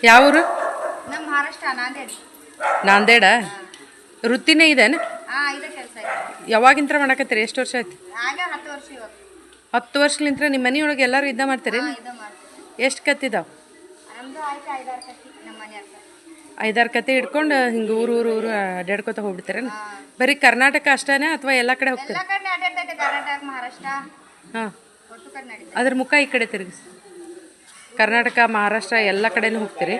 ಯಾವ ಊರು? ನಮ್ಮ ಮಹಾರಾಷ್ಟ್ರ ನಾಂದೇಡ್. ನಾಂದೇಡ? ವೃತ್ತಿನೇ ಇದೇನು? ಇದೆ ಕೆಲಸ ಇದೆ. ಯಾವಾಗಿಂತ್ರ ಮಾಡಕತ್ತೀರಿ? ಎಷ್ಟು ವರ್ಷ ಆಯ್ತು? ಆಗ 10 ವರ್ಷ ಇವಾಗ. 10 ವರ್ಷಲಿಂತ್ರ ನಿಮ್ಮ ಮನೆಯೊಳಗೆ ಎಲ್ಲರೂ ಇದ್ದ ಮಾಡ್ತೀರಿ? ಇದು ಮಾಡ್ತೀವಿ. ಎಷ್ಟು ಕತ್ತಿದಾವ? ನಮ್ದು ಆಯ್ತು 5-6 ಕತ್ತಿ ನಮ್ಮ ಮನೆ ಹತ್ರ. 5-6 ಕತ್ತಿ ಹಿಡ್ಕೊಂಡು ಹಿಂಗೆ ಊರು ಅಡ್ಡಾಡ್ಕೊತ ಹೋಗ್ಬಿಡ್ತೀರೇನು? ಬರೀ ಕರ್ನಾಟಕ ಅಷ್ಟೇನೆ ಅಥವಾ ಎಲ್ಲ ಕಡೆ ಹೋಗ್ತೀರಿ? ಎಲ್ಲ ಕಡೆ ಅಡ್ಡಾಡ್ತೈತೆ, ಕರ್ನಾಟಕ ಮಹಾರಾಷ್ಟ್ರ. ಹಾಂ, ಒಟ್ಟು ಕಡೆ ನಡೀತೈತೆ. ಅದ್ರ ಮುಖ ಈ ಕಡೆ ತಿರುಗಿಸಿ. ಕರ್ನಾಟಕ ಮಹಾರಾಷ್ಟ್ರ ಎಲ್ಲ ಕಡೆನೂ ಹೋಗ್ತೀರಿ?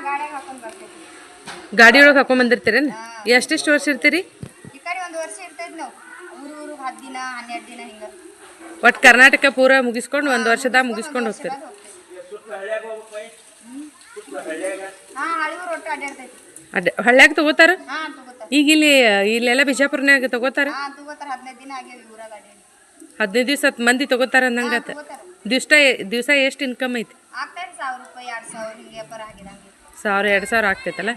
ಗಾಡಿಯಾಗ ಹಾಕೊಂಡು ಬರ್ತೈತಿ. ಗಾಡಿಯೊಳಗೆ ಹಾಕೊಂಡ್ಬಂದಿರ್ತೀರೇನು? ಎಷ್ಟೆಷ್ಟು ವರ್ಷ ಇರ್ತೀರಿ? ಈ ಕಡೆ 1 ವರ್ಷ ಇರ್ತೈತಿ ನಾವು. ಊರು 10 ದಿನ 12 ದಿನ ಹಿಂಗೆ. ಒಟ್ಟು ಕರ್ನಾಟಕ ಪೂರ ಮುಗಿಸ್ಕೊಂಡು 1 ವರ್ಷದಾಗ ಮುಗಿಸ್ಕೊಂಡು ಹೋಗ್ತೀರಿ? ಹಳ್ಳಿಗೂ ಒಟ್ಟು ಅಡ್ಡಾಡ್ತೈತಿ. ಹಳ್ಳ್ಯಾಗ ತಗೋತಾರ? ತಗೋತಾರ. ಈಗ ಇಲ್ಲೆಲ್ಲ ಬಿಜಾಪುರ್ನಾಗ ತಗೋತಾರ? ತಗೋತಾರ. 15 ದಿನ ಆಗ್ಯಾವ ಊರಾಗ ಅಡ್ಡಾಡಿ. 15 ದಿವಸ ಮಂದಿ ತಗೋತಾರ ಅಂದಂಗತ್ತ. ದಿವಸ ಎಷ್ಟು ಇನ್ಕಮ್ ಐತಿ? ಆಗ್ತೈತಿ 1000 ರೂಪಾಯಿ 2000 ಹಿಂಗೆ ವ್ಯಾಪಾರ ಆಗಿದಂಗೆ. 1000-2000 ಆಗ್ತೈತಲ್ಲ.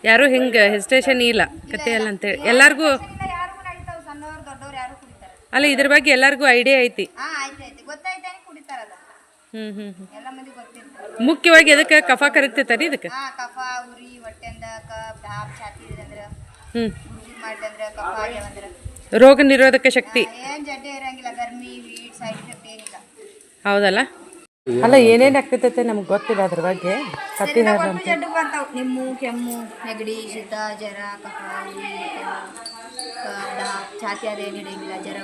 ಯಾರು ಹಿಂಗೆ ಹೆಸಿಟೇಷನ್ ಇಲ್ಲ ಕತೆ ಎಲ್ಲ ಅಂತೇಳಿ ಎಲ್ಲರಿಗೂ? ಯಾರಿಗೂ ನಡೀತಾವ, ಸಣ್ಣವ್ರು ದೊಡ್ಡವ್ರು ಯಾರು ಕುಡಿತಾರೆ. ಅಲ್ಲ, ಇದ್ರ ಬಗ್ಗೆ ಎಲ್ಲರಿಗೂ ಐಡಿಯಾ ಐತಿ? ಆಯ್ತು ಗೊತ್ತಾಯ್ತಾನೆ ಕುಡಿತಾರ ಅದ. ಎಲ್ಲ ಮಂದಿ ಗೊತ್ತಿರ್ತಾರೆ. ಮುಖ್ಯವಾಗಿ ಅದಕ್ಕೆ ಕಫ ಕರಗ್ತೈತರಿ ಇದಕ್ಕೆ? ಕಫ, ಉರಿ, ಹೊಟ್ಟೆಂದ ಛಾತಿ ಇದಂದ್ರ, ಮಾಡಿದಂದ್ರ ಕಫ ಆಗ್ಯಾವಂದ್ರ ರೋಗ ನಿರೋಧಕ ಶಕ್ತಿ ಏನ್ ಜಡ್ಡೆ ಇರಂಗಿಲ್ಲ. ಗರ್ಮಿ ಹೀಟ್ ಸೈಡ್ ಎಫೆಕ್ಟ್ ಏನಿಲ್ಲ. ಹೌದಲ್ಲ? ಅಲ್ಲ, ಏನೇನು ಆಗ್ತೈತೆ ನಮ್ಗೆ ಗೊತ್ತಿಲ್ಲ ಅದ್ರ ಬಗ್ಗೆ. ಕತ್ತಿ ಜಡ್ಡು ಬರ್ತಾವ. ನಿಮ್ಮು, ಕೆಮ್ಮು, ನೆಗಡಿ, ಶೀತ, ಜ್ವರ, ಕಫ, ಉರಿ, ಛಾತಿ ಅದೇನು ಹಿಡಿಯಂಗಿಲ್ಲ. ಜ್ವರ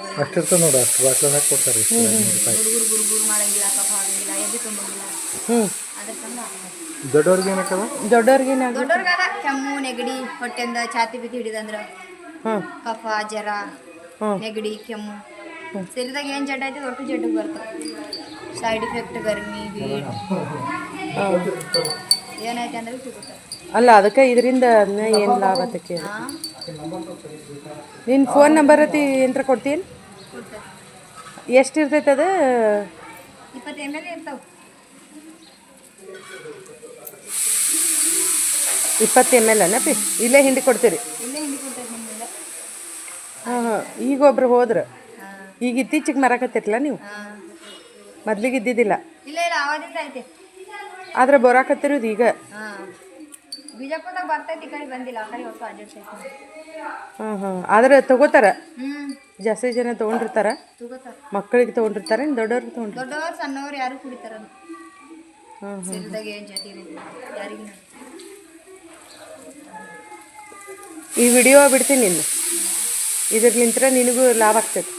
ಕೊಡ್ತಾರೆ. ಗುರುಗುರು ಮಾಡಂಗಿಲ್ಲ, ಕಫ ಆಗಂಗಿಲ್ಲ, ಎದ್ದು ತುಂಬಂಗಿಲ್ಲ. ಅದ್ರ ಸಂಬಂಧ ದೊಡ್ಡವ್ರಿಗೆ ಕೆಮ್ಮು, ನೆಗಡಿ, ಹೊಟ್ಟೆಂದ ಛಾತಿ ಬಿದ್ದು ಹಿಡಿದಂದ್ರ ಕಫ, ಜ್ವರ, ನೆಗಡಿ, ಕೆಮ್ಮು, ಶರೀರದಾಗ ಏನು ಜಡ್ಡು ಐತೆ ಒಟ್ಟು ಜಡ್ಡು ಬರ್ತಾವೆ. ಸೈಡ್ ಎಫೆಕ್ಟ್ ಗರ್ಮಿ ಹೀಟ್ ಏನೈತೆ ಅಂದ್ರೆ ಸಿಗುತ್ತೆ. ಅಲ್ಲ, ಅದಕ್ಕೆ ಇದರಿಂದ ಏನು ಲಾಭ ಅಂತ ಕೇಳಿ. ನಿನ್ನ ಫೋನ್ ನಂಬರ್ ಐತಿ ಎಂತ್ರ ಕೊಡ್ತೀನಿ? ಎಷ್ಟು ಇರ್ತೈತೆ ಅದು? 20 ml ಇರ್ತಾವೆ. 20 ml ಅನಪಿ? ಇಲ್ಲೇ ಹಿಂಡಿ ಕೊಡ್ತೀರಿ? ಇಲ್ಲೇ ಹಿಂಡಿ ಕೊಡ್ತೈತೆ ನಿಮ್ಮಿಂದ. ಈಗ ಒಬ್ರು ಹೋದ್ರೆ ಈಗ ಇತ್ತೀಚೆಗೆ ಮರಾಕತ್ತಿರಲ್ಲ ನೀವು? ಮೊದ್ಲಿಗೆ ಇದ್ದಿದ್ದಿಲ್ಲ? ಇಲ್ಲ ಆವಾಗಿಂದ ಐತೆ. ಆದ್ರೆ ಬರಾಕತ್ತಿರೋದು ಈಗ? ಬಿಜಾಪುರದಾಗ ಬರ್ತೈತಿ, ಈ ಕಡೆ ಬಂದಿಲ್ಲ. ಆ ಕಡೆ ಹೊತ್ತು ಅಡ್ಡಾಡ್ತೈತಿ. ಆದ್ರೆ ತಗೋತಾರ? ಜಾಸ್ತಿ ಜನ ತಗೊಂಡಿರ್ತಾರ? ತಗೋತಾರ. ಮಕ್ಕಳಿಗೆ ತಗೊಂಡಿರ್ತಾರೆ, ದೊಡ್ಡವ್ರಿಗೆ ತಗೊಂಡ್ರು? ದೊಡ್ಡವ್ರು ಸಣ್ಣವ್ರು ಯಾರು ಕುಡಿತಾರ. ಶರೀರದಾಗ ಏನು ಜಾತಿ ಯಾರಿಗೂ. ಈ ವಿಡಿಯೋ ಬಿಡ್ತೀನಿ ನಿನ್ನ, ಇದ್ರಲಿಂತ್ರ ನಿನಗೂ ಲಾಭ ಆಗ್ತೈತಿ,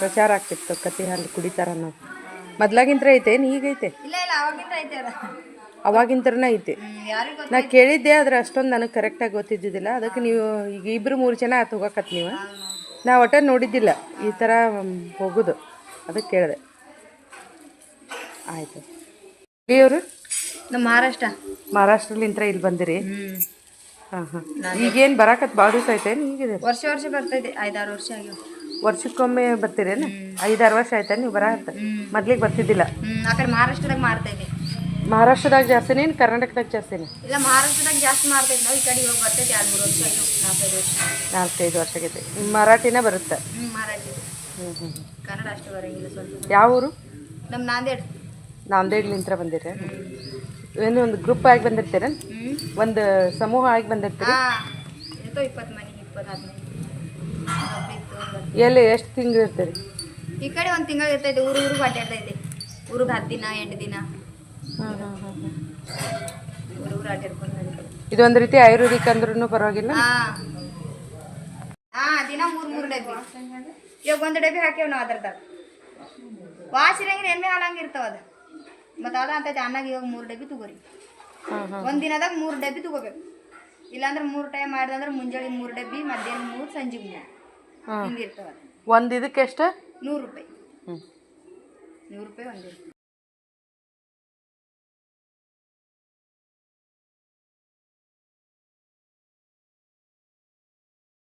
ಪ್ರಚಾರ ಆಗ್ತಿತ್ತು. ಕತ್ತಿ ಹಾಲು ಕುಡಿತಾರ ಅನ್ನೋದು ಮೊದ್ಲಾಗಿಂತ್ರ ಐತೇನು ಈಗೈತೆ? ಇಲ್ಲ ಅವಾಗಿಂದ ಐತೆ ಅದ. ಅವಾಗಿಂತ್ರನೇ ಐತಿ. ನಾ ಕೇಳಿದ್ದೆ, ಆದ್ರೆ ಅಷ್ಟೊಂದು ನನಗೆ ಕರೆಕ್ಟಾಗಿ ಗೊತ್ತಿದ್ದಿದ್ದಿಲ್ಲ. ಅದಕ್ಕೆ ನೀವು ಈಗ 2-3 ಜನ ಹೋಗಕತ್ ನೀವು. ನಾ ಒಟ್ಟ ನೋಡಿದ್ದಿಲ್ಲ ಈ ಥರ ಹೋಗೋದು, ಅದಕ್ಕೆ ಕೇಳಿದೆ. ಆಯಿತು. ಇವರು ನಮ್ಮ ಮಹಾರಾಷ್ಟ್ರಲಿಂತ್ರ ಇಲ್ಲಿ ಬಂದಿರಿ? ಈಗೇನು ಬರಾಕತ್ ಭಾಳ ದಿವಸ ಐತೇನು? ಈಗಿದೆ ವರ್ಷ ಬರ್ತೈತೆ. 5-6 ವರ್ಷ ಆಗ್ಯಾವ. ವರ್ಷಕ್ಕೊಮ್ಮೆ ಬರ್ತೀರೇನು? 5-6 ವರ್ಷ ಆಯ್ತಾ ನೀವು ಬರಾಕತ್ತ? ಮೊದ್ಲಿಗೆ ಬರ್ತಿದ್ದಿಲ್ಲ? ಆ ಕಡೆ ಮಹಾರಾಷ್ಟ್ರದಾಗ ಮಾಡ್ತೈತೆ. ಮಹಾರಾಷ್ಟ್ರದಾಗ ಜಾಸ್ತಿನೇನು ಕರ್ನಾಟಕದಾಗ ಜಾಸ್ತಿನೇ? ಇಲ್ಲ, ಮಹಾರಾಷ್ಟ್ರದಾಗ ಜಾಸ್ತಿ ಮಾಡ್ತೈತೆ. ನಾವು ಈ ಕಡೆ ಇವಾಗ ಬರ್ತೈತೆ 2-3 ವರ್ಷ ಆಗ್ಯಾವ. 4-5 ವರ್ಷ ಆಗೈತೆ. ಮರಾಠಿನ ಬರುತ್ತೆ? ಮರಾಠಿ. ಕನ್ನಡ ಅಷ್ಟು ಬರಂಗಿಲ್ಲ ಸ್ವಲ್ಪ. ಯಾವ ಊರು? ನಮ್ಮ ನಾಂದೇಡ್ಲಿಂತ್ರ ಬಂದಿರ? ಏನು ಒಂದು ಗ್ರೂಪ್ ಆಗಿ ಬಂದಿರ್ತೀರ? ಒಂದು ಸಮೂಹ ಆಗಿ ಬಂದಿರ್ತೀರಿ? 20 ಮನೆ 20-15 ಎಲ್ಲಿ ಎಷ್ಟು ತಿಂಗಳು ಇರ್ತೀರಿ? ಈ ಕಡೆ 1 ತಿಂಗಳು ಇರ್ತೈತೆ. ಊರಿಗೆ ಅಡ್ಡಾಡ್ತೈತೆ. ಊರಿಗೆ 10 ದಿನ 8 ದಿನ ಊರು ಅಡ್ಡಾಡ್ಕೊಂಡು. ಇದೊಂದು ರೀತಿ ಆಯುರ್ವೇದಿಕ್ ಅಂದ್ರೂ ಪರವಾಗಿಲ್ಲ? ದಿನ 3 ಡಬ್ಬಿ. ಇವಾಗ 1 ಡಬ್ಬಿ ಹಾಕ್ಯವ್ ನಾವು. ಅದ್ರದಾಗ ವಾಸಿರಂಗಿನ ಎಮ್ಮೆ ಹಾಲಂಗಿರ್ತಾವ ಅದು. ಮತ್ತು ಅದ ಅಂತೈತೆ ಅನ್ನಾಗ ಇವಾಗ 3 ಡಬ್ಬಿ ತಗೋರಿ. ಒಂದು ದಿನದಾಗ 3 ಡಬ್ಬಿ ತಗೋಬೇಕು. ಇಲ್ಲಾಂದ್ರೆ 3 ಟೈಮ್ ಮಾಡಿದಂದ್ರೆ ಮುಂಜಾನೆ 3 ಡಬ್ಬಿ, ಮಧ್ಯಾಹ್ನ 3, ಸಂಜೆಗೆ 3 ಹಿಂಗಿರ್ತಾವ. ಒಂದು ಇದಕ್ಕೆ ಎಷ್ಟು? 100 ರೂಪಾಯಿ. 100 ರೂಪಾಯಿ ಒಂದು.